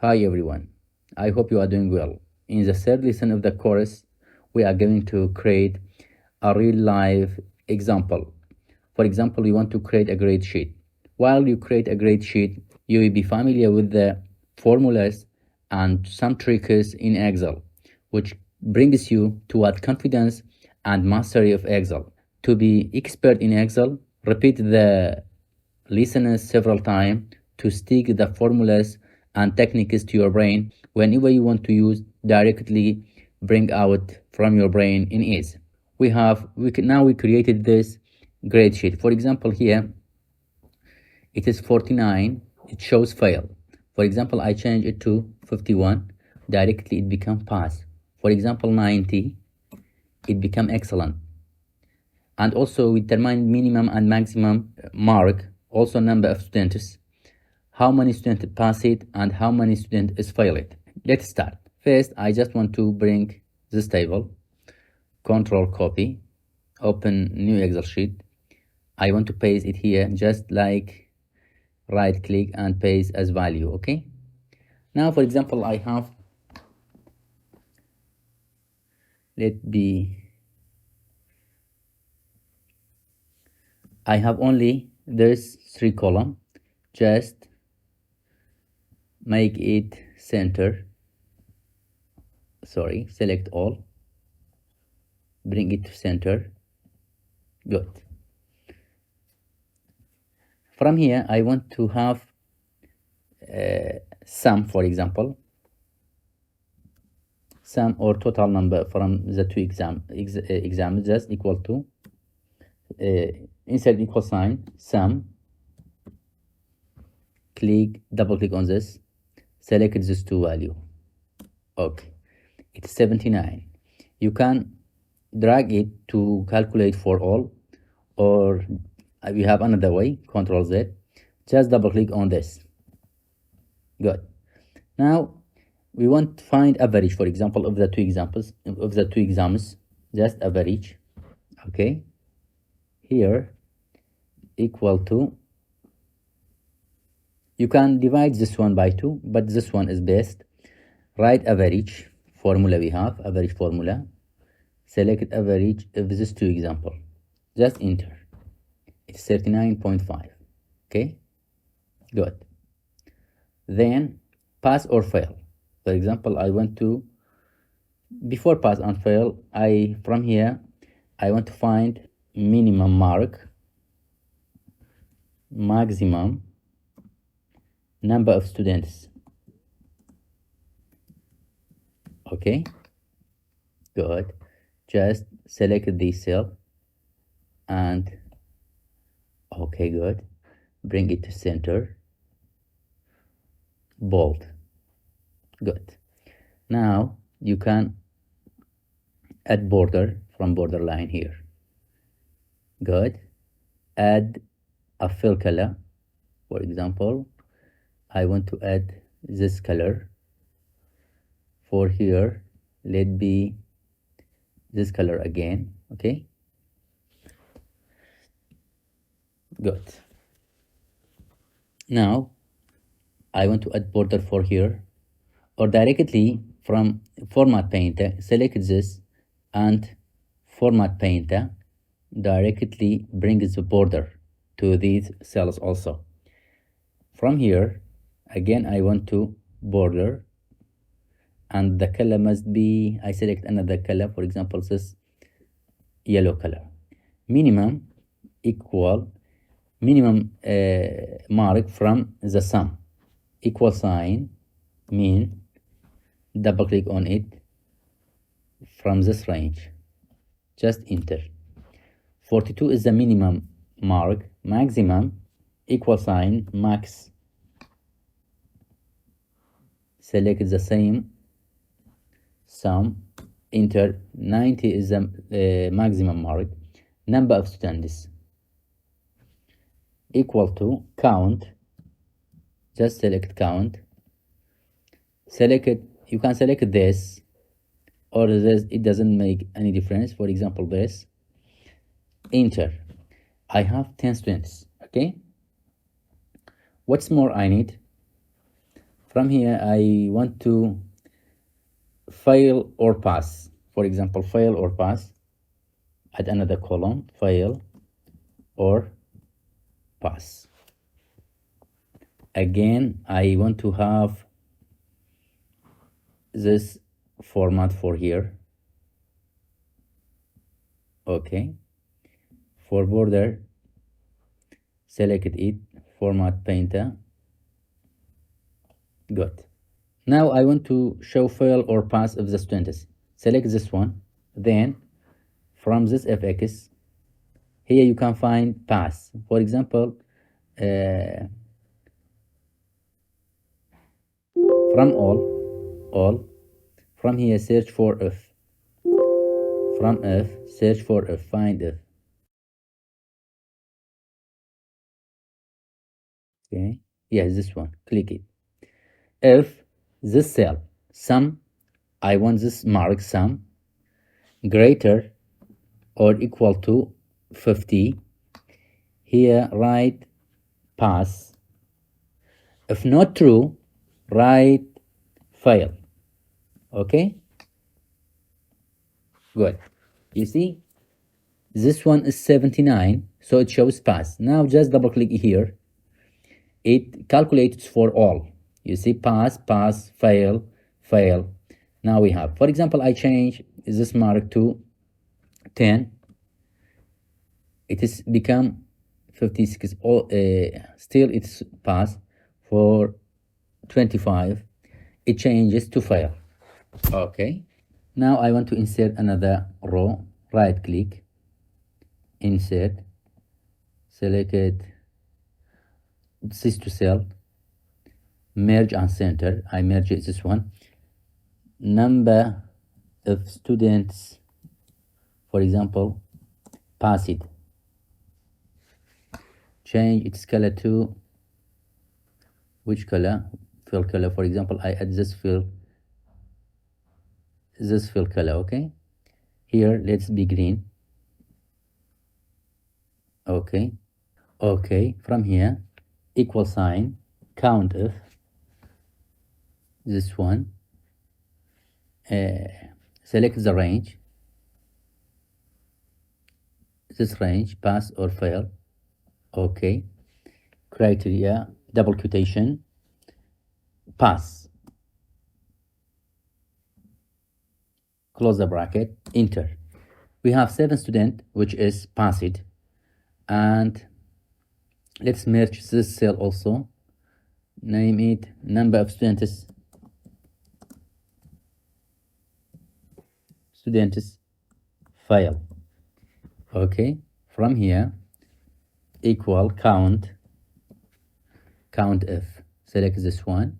Hi everyone, I hope you are doing well. In the third lesson of the course, we are going to create a real life example. For example, we want to create a grade sheet. While you create a grade sheet, you will be familiar with the formulas and some tricks in Excel, which brings you toward confidence and mastery of Excel. To be expert in Excel, repeat the lessons several times to stick the formulas and techniques to your brain. Whenever you want to use, directly bring out from your brain in ease. Now we created this grade sheet. For example, here it is 49. It shows fail. For example, I change it to 51. Directly it become pass. For example, 90. It become excellent. And also we determine minimum and maximum mark, also number of students, how many students pass it and how many students fail it. Let's start. First, I just want to bring this table, control copy, open new Excel sheet. I want to paste it here, just like right click and paste as value. Okay, now for example, I have, I have only this 3 column. Just make it center, select all, bring it to center. Good. From here I want to have sum, for example, sum or total number from the two exams just equal to insert equal sign sum, double click on this, select this two value. Okay, it's 79. You can drag it to calculate for all, or we have another way, Control Z, just double click on this. Good. Now we want to find average, for example, of the two exams, just average. Okay, here equal to, you can divide this one by 2, but this one is best. Write average formula. We have average formula, select average of these two example, just enter. It's 39.5. okay, good. Then pass or fail. For example, I want to, before pass and fail, from here I want to find minimum mark, maximum number of students. Okay, good. Just select this cell and okay, good. Bring it to center, bold. Good. Now you can add border from borderline here. Good. Add a fill color. For example, I want to add this color. For here, let be this color again. Okay, good. Now I want to add border for here, or directly from format painter, select this and format painter, directly brings the border to these cells also. From here again I want to border, and the color must be, I select another color, for example this yellow color. Minimum equal minimum mark from the sum, equal sign mean, double click on it from this range, just enter. 42 is the minimum mark, maximum equal sign max, select the same sum, enter. 90 is the maximum mark, number of students equal to count, just select count, select it. You can select this or this, it doesn't make any difference. For example, this, enter. I have 10 students. Okay, what's more I need? From here I want to fail or pass. For example, fail or pass. Add another column, fail or pass. Again, I want to have this format for here. Okay. For border, select it, format painter. Good. Now I want to show fail or pass of the students. Select this one. Then from this fx, here you can find pass. For example, from all, from here search for if. From if, search for if, find if. Okay. Yes, this one. Click it. If this cell, sum, I want this mark sum greater or equal to 50, here write pass. If not true, write fail. Okay. Good. You see, this one is 79, so it shows pass. Now just double click here. It calculates for all. You see, pass, pass, fail, fail. Now we have, for example, I change this mark to 10. It is become 56. Still it's pass. For 25, it changes to fail. Okay. Now I want to insert another row. Right click, insert, select it, this to cell, merge and center. I merge this one. Number of students, for example, pass it. Change its color to which color? Fill color. For example, I add this fill color. Okay. Here, let's be green. Okay. Okay. From here, equal sign, count if this one. Select the range. This range, pass or fail. Okay. Criteria, double quotation, pass. Close the bracket, enter. We have 7 students, which is passed. And let's merge this cell also. Name it number of students. Students fail. Okay. From here, equal count if. Select this one.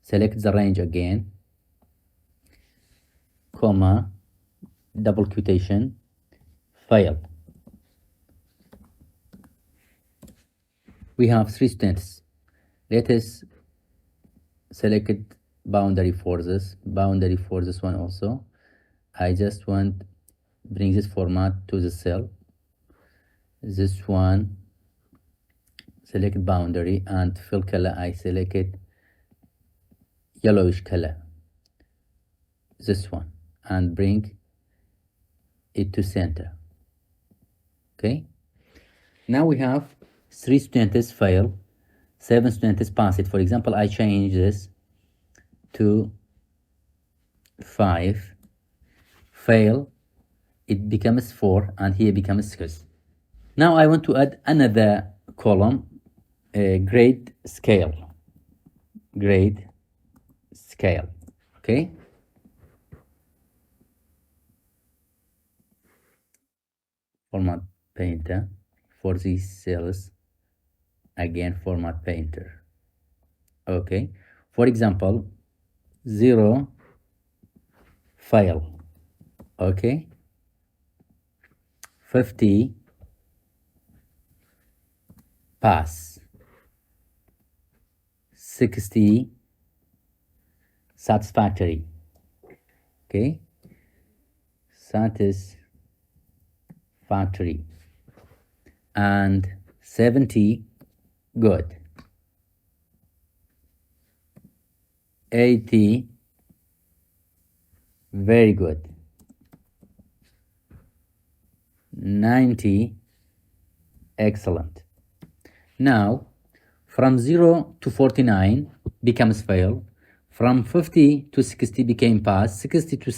Select the range again, comma, double quotation, fail. We have 3 students. Let us select boundary for this one also. I just want bring this format to the cell. This one, select boundary, and fill color. I select it yellowish color. This one, and bring it to center. Okay. Now we have 3 students fail, 7 students pass it. For example, I change this to 5. Fail, it becomes 4, and here becomes 6. Now I want to add another column, grade scale. Okay. Format painter for these cells. Again, format painter. Okay. For example, 0 fail. Okay. 50 pass. 60 satisfactory. Okay. Satisfactory. And 70 good. 80, very good. 90, excellent. Now, from 0 to 49 becomes fail. From 50 to 60 became pass. 60 to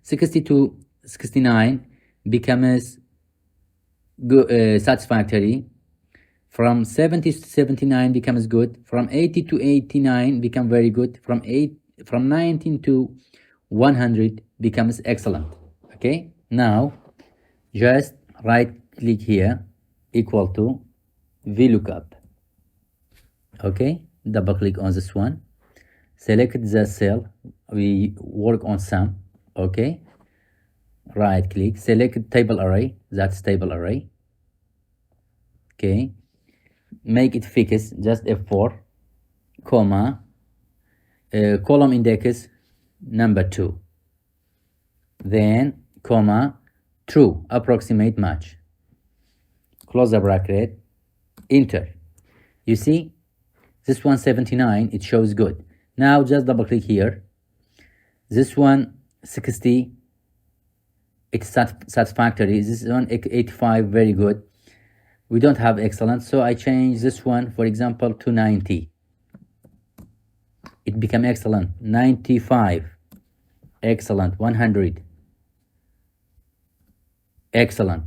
60 to 69 becomes satisfactory. From 70 to 79 becomes good. From 80 to 89 become very good. From 19 to 100 becomes excellent. Okay, now just right click here, equal to VLOOKUP. Okay, double click on this one, select the cell, we work on sum. Okay, right click, select table array, that's table array. Okay, make it fixed, just F4, comma, column index number 2, then comma, true, approximate match, close the bracket, enter. You see this one 79, it shows good. Now just double click here, this one 60, it's satisfactory. This one 85, very good. We don't have excellent, so I change this one, for example, to 90. It became excellent. 95, excellent. 100, excellent.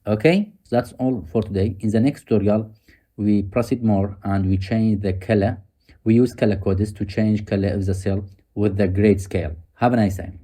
Okay, that's all for today. In the next tutorial, we proceed more and we change the color. We use color codes to change color of the cell with the grayscale. Have a nice time.